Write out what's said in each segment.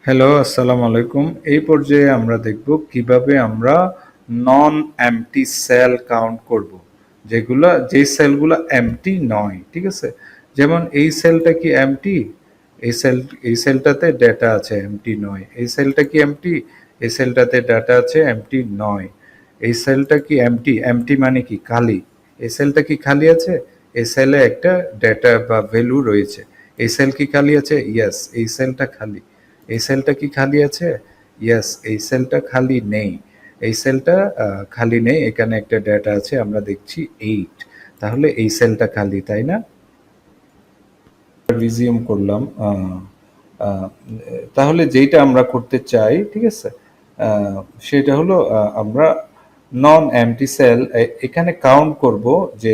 Hello, আসসালামু আলাইকুম। এই পর্যায়ে আমরা দেখব কিভাবে আমরা নন এমটি সেল কাউন্ট করব। যে সেলগুলা এমটি নয়, ঠিক আছে? যেমন এই সেলটা কি এমটি? এই সেল এই সেলটাতে ডেটা আছে, এমটি নয়। এই সেলটা কি এমটি? এই সেলটাতে ডেটা আছে, এমটি নয়। এই সেলটা কি এমটি? এমটি মানে কি? খালি। এই সেলটা কি খালি আছে? এই সেলে একটা ডেটা বা ভ্যালু রয়েছে। এই সেল কি খালি আছে? ইয়েস, এই সেলটা খালি। এই সেলটা কি খালি আছে? ইয়েস, এই সেলটা খালি নেই। এই সেলটা খালি নেই, এখানে একটা ডেটা আছে, আমরা দেখছি 8। তাহলে এই সেলটা খালি, তাই না? রিজিউম করলাম। আহ, তাহলে যেটা আমরা করতে চাই, ঠিক আছে, আহ, সেটা হলো আমরা নন এমটি সেল এখানে কাউন্ট করব যে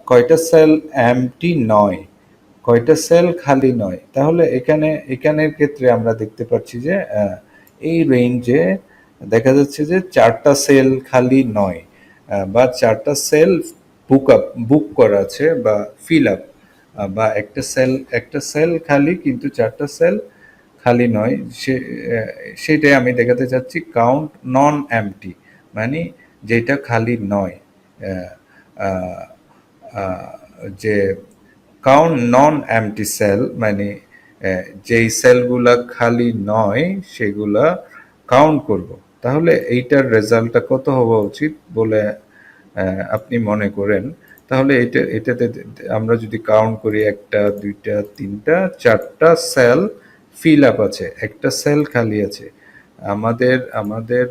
কয়টা সেল এমটি নয়, কয়টা সেল খালি নয়। তাহলে এখানের ক্ষেত্রে আমরা দেখতে পাচ্ছি যে এই রেঞ্জে দেখা যাচ্ছে যে 4টা সেল খালি নয়, বা 4টা সেল বুক করা আছে বা ফিল আপ, বা একটা সেল খালি কিন্তু 4টা সেল খালি নয়। সেটাই আমি দেখাতে চাচ্ছি কাউন্ট নন এমটি, মানে যেটা খালি নয়। আহ, আহ, আহ, যে কাউন্ট নন এমটি সেল মানে যেই সেলগুলা খালি নয় সেগুলা কাউন্ট করব। তাহলে এইটার রেজাল্টটা কত হওয়া উচিত বলে আপনি মনে করেন? তাহলে এটাতে আমরা যদি কাউন্ট করি, 1টা 2টা 3টা 4টা সেল ফিল আপ আছে, একটা সেল খালি আছে। আমাদের আমাদের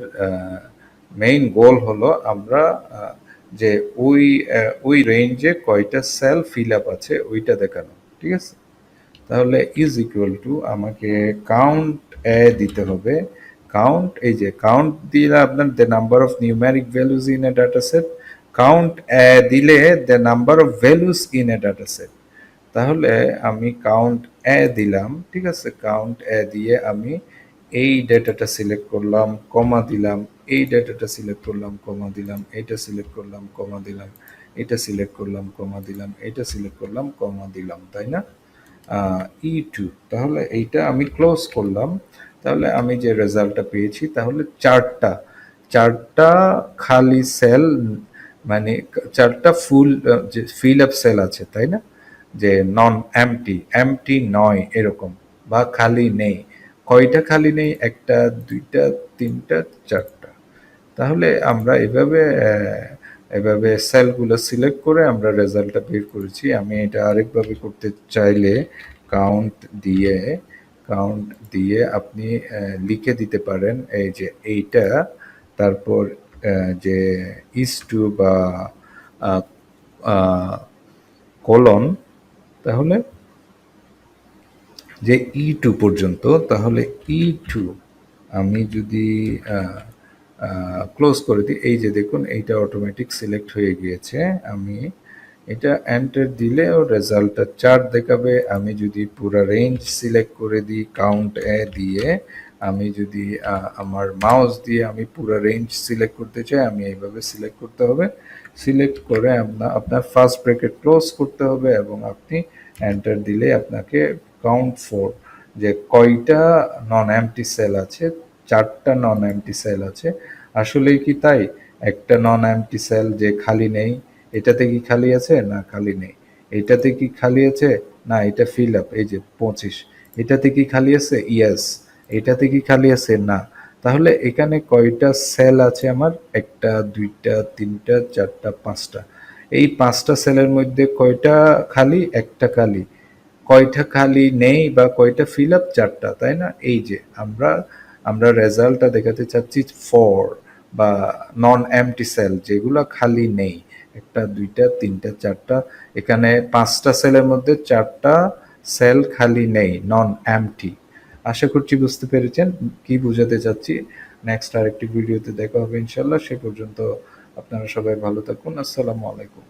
মেইন গোল হলো আমরা যে ওই রেঞ্জে কয়টা সেল ফিল আপ আছে ওইটা দেখানো, ঠিক আছে? তাহলে ইজ ইকুয়াল টু আমাকে কাউন্ট এ দিতে হবে। কাউন্ট, এই যে কাউন্ট দিলে আপনার the number of numeric values in a data set, count A দিলে the number of values in a data set. তাহলে আমি কাউন্ট এ দিলাম, ঠিক আছে? কাউন্ট এ দিয়ে আমি এই ডেটাটা সিলেক্ট করলাম, কমা দিলাম, এই ডেটাটা সিলেক্ট করলাম, কমা দিলাম, এটা সিলেক্ট করলাম, কমা দিলাম, এটা সিলেক্ট করলাম, কমা দিলাম, এটা সিলেক্ট করলাম, কমা দিলাম, তাই না? E2, তাহলে এইটা আমি ক্লোজ করলাম। তাহলে আমি যে রেজাল্টটা পেয়েছি, তাহলে চারটা খালি সেল, মানে 4টা যে ফিল আপ সেল আছে, তাই না? যে নন এমটি, এমটি নয় এরকম, বা খালি নেই। কয়টা খালি নেই? 1টা 2টা 3টা 4টা। তাহলে আমরা এভাবে সেলগুলো সিলেক্ট করে আমরা রেজাল্টটা বের করেছি। আমি এটা আরেকভাবে করতে চাইলে কাউন্ট দিয়ে কাউন্ট দিয়ে আপনি লিখে দিতে পারেন এই যে এইটা, তারপর যে ইস টু বা কোলন, তাহলে যে E2 পর্যন্ত। তাহলে E2 আমি যদি ক্লোজ করে দিই, এই যে দেখুন এইটা অটোমেটিক সিলেক্ট হয়ে গিয়েছে। আমি এটা এন্টার দিলেও রেজাল্টটা 4 দেখাবে। আমি যদি পুরো রেঞ্জ সিলেক্ট করে দিই কাউন্ট এ দিয়ে, আমি যদি আমার মাউস দিয়ে আমি পুরো রেঞ্জ সিলেক্ট করতে চাই, আমি এইভাবে সিলেক্ট করতে হবে। সিলেক্ট করে আপনার ফার্স্ট ব্র্যাকেট ক্লোজ করতে হবে এবং আপনি এন্টার দিলে আপনাকে কাউন্ট ফর, যে কয়টা নন এমটি সেল আছে। 4টা নন এমটি সেল আছে। আসলেই কি তাই? একটা নন এমটি সেল যে খালি নেই, এটাতে কি খালি আছে? না, খালি নেই। এটাতে কি খালি আছে? না, এটা ফিল আপ, এই যে 25। এটাতে কি খালি আছে? ইয়েস। এটাতে কি খালি আছে? না। তাহলে এখানে কয়টা সেল আছে আমার? 1টা 2টা 3টা 4টা 5টা। এই 5টা সেলের মধ্যে কয়টা খালি? একটা খালি। কয়টা খালি নেই বা কয়টা ফিল আপ? 4টা, তাই না? এই যে আমরা আমরা রেজাল্টটা দেখাতে চাচ্ছি ফর বা নন এমটি সেল যেগুলো খালি নেই। 1টা 2টা 3টা 4টা, এখানে 5টা সেলের মধ্যে 4টা সেল খালি নেই, নন এমটি। আশা করছি বুঝতে পেরেছেন কি বোঝাতে চাচ্ছি। নেক্সট আরেকটি ভিডিওতে দেখা হবে ইনশাল্লাহ। সে পর্যন্ত আপনারা সবাই ভালো থাকুন। আসসালামু আলাইকুম।